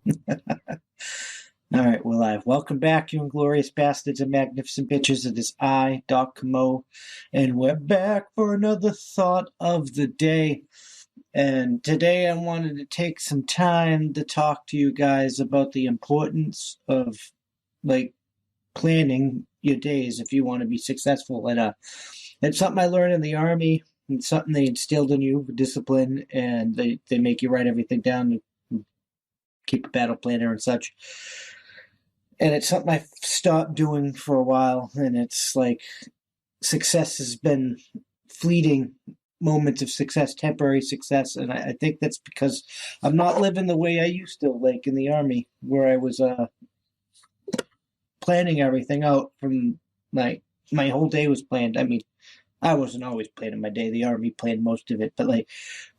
All right, we're live. Welcome back, you Inglorious Bastards and Magnificent Bitches. It is I, Doc Camo, and we're back for another thought of the day. And today I wanted to take some time to talk to you guys about the importance of, planning your days if you want to be successful. And it's something I learned in the Army. It's something they instilled in you, discipline, and they make you write everything down, keep a battle planner and such. And it's something I've stopped doing for a while, and it's like success has been fleeting moments of success, temporary success, and I think that's because I'm not living the way I used to, like in the Army, where I was planning everything out from my whole day was planned. I mean, I wasn't always planning my day. The Army planned most of it, but like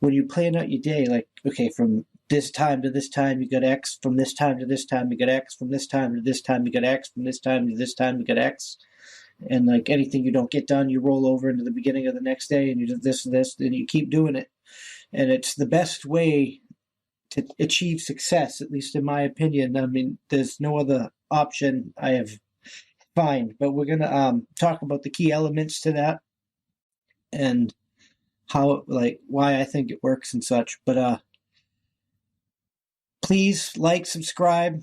when you plan out your day, like okay, from this time to this time you got X, from this time to this time you got X, from this time to this time you got X, from this time to this time you got X, and like anything you don't get done, you roll over into the beginning of the next day and you do this, and you keep doing it. And it's the best way to achieve success, at least in my opinion. I mean, there's no other option I have find, but we're gonna talk about the key elements to that and how, like, why I think it works and such. But please like, subscribe,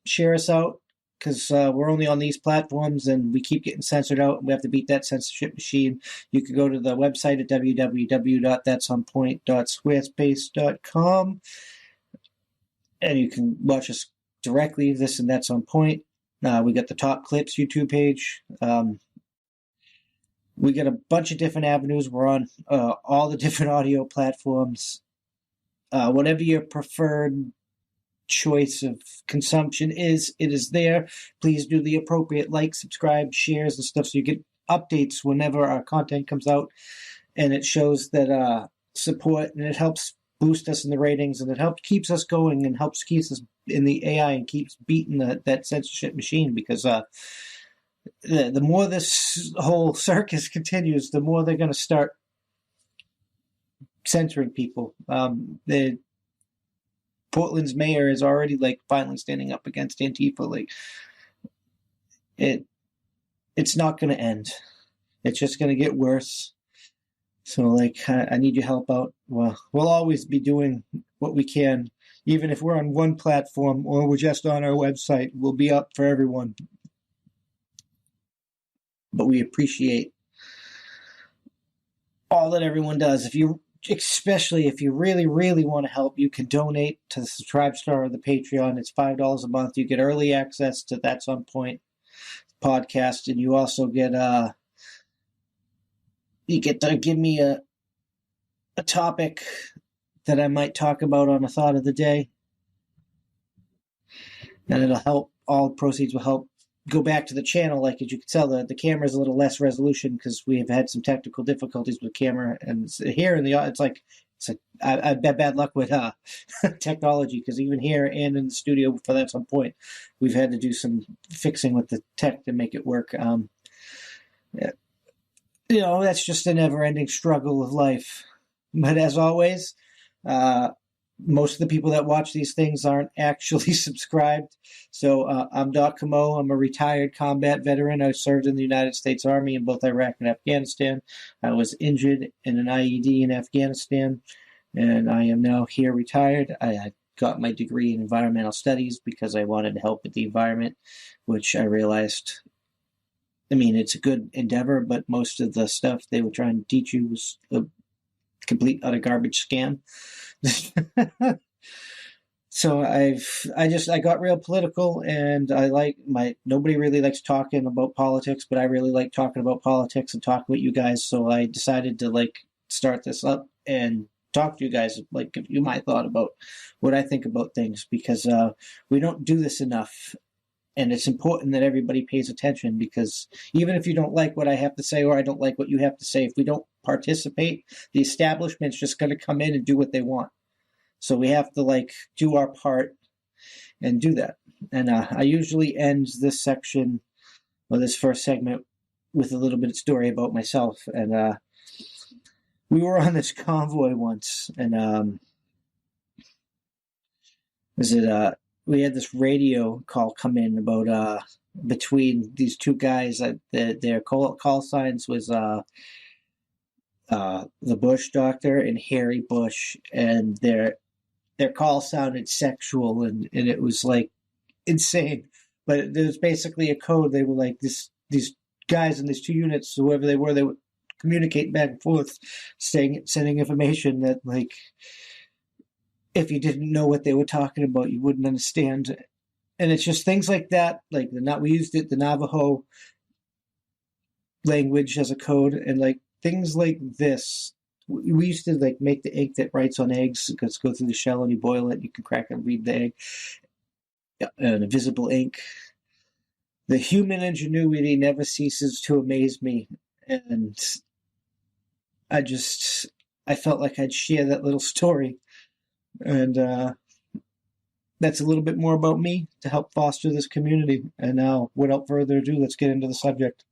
share us out, because we're only on these platforms and we keep getting censored out, and we have to beat that censorship machine. You can go to the website at www.that'sonpoint.squarespace.com and you can watch us directly. This and That's on Point. We got the Top Clips YouTube page. We got a bunch of different avenues. We're on all the different audio platforms. Whatever your preferred choice of consumption is, it is there. Please do the appropriate like, subscribe, shares, and stuff so you get updates whenever our content comes out. And it shows that support, and it helps boost us in the ratings, and it helps keeps us going and helps keeps us in the AI and keeps beating that censorship machine, because the more this whole circus continues, the more they're going to start censoring people. Portland's mayor is already like finally standing up against Antifa. Like it's not going to end. It's just going to get worse. So like I need your help out. Well, we'll always be doing what we can, even if we're on one platform or we're just on our website. We'll be up for everyone. But we appreciate all that everyone does. Especially if you really, really want to help, you can donate to the Subscribe Star or the Patreon. It's $5 a month. You get early access to That's On Point podcast, and you also get to give me a topic that I might talk about on a thought of the day, and it'll help. All proceeds will help go back to the channel. Like, as you can tell, the camera is a little less resolution because we have had some technical difficulties with the camera, and here in the I've had bad luck with technology, because even here and in the studio for That's On Point, we've had to do some fixing with the tech to make it work. That's just a never-ending struggle of life. But as always, most of the people that watch these things aren't actually subscribed. So I'm Doc Camo. I'm a retired combat veteran. I served in the United States Army in both Iraq and Afghanistan. I was injured in an IED in Afghanistan, and I am now here retired. I got my degree in environmental studies because I wanted to help with the environment, which I realized, I mean, it's a good endeavor, but most of the stuff they were trying to teach you was a complete utter garbage scam. So I got real political, and nobody really likes talking about politics, but I really like talking about politics and talking with you guys. So I decided to start this up and talk to you guys, give you my thought about what I think about things, because we don't do this enough. And it's important that everybody pays attention, because even if you don't like what I have to say, or I don't like what you have to say, if we don't participate, the establishment's just going to come in and do what they want. So we have to do our part and do that. And I usually end this section, or this first segment, with a little bit of story about myself. And we were on this convoy once, and we had this radio call come in about between these two guys that their call signs was the Bush doctor and Harry Bush, and their call sounded sexual, and it was like insane. But there was basically a code. They were like these guys in these two units, whoever they would communicate back and forth, sending information that, like, if you didn't know what they were talking about, you wouldn't understand. And it's just things like that. Like we used the Navajo language as a code, and like things like this. We used to like make the ink that writes on eggs, because go through the shell and you boil it, you can crack and read the egg. An invisible ink. The human ingenuity never ceases to amaze me, and I felt like I'd share that little story, and that's a little bit more about me to help foster this community. And now, without further ado, let's get into the subject.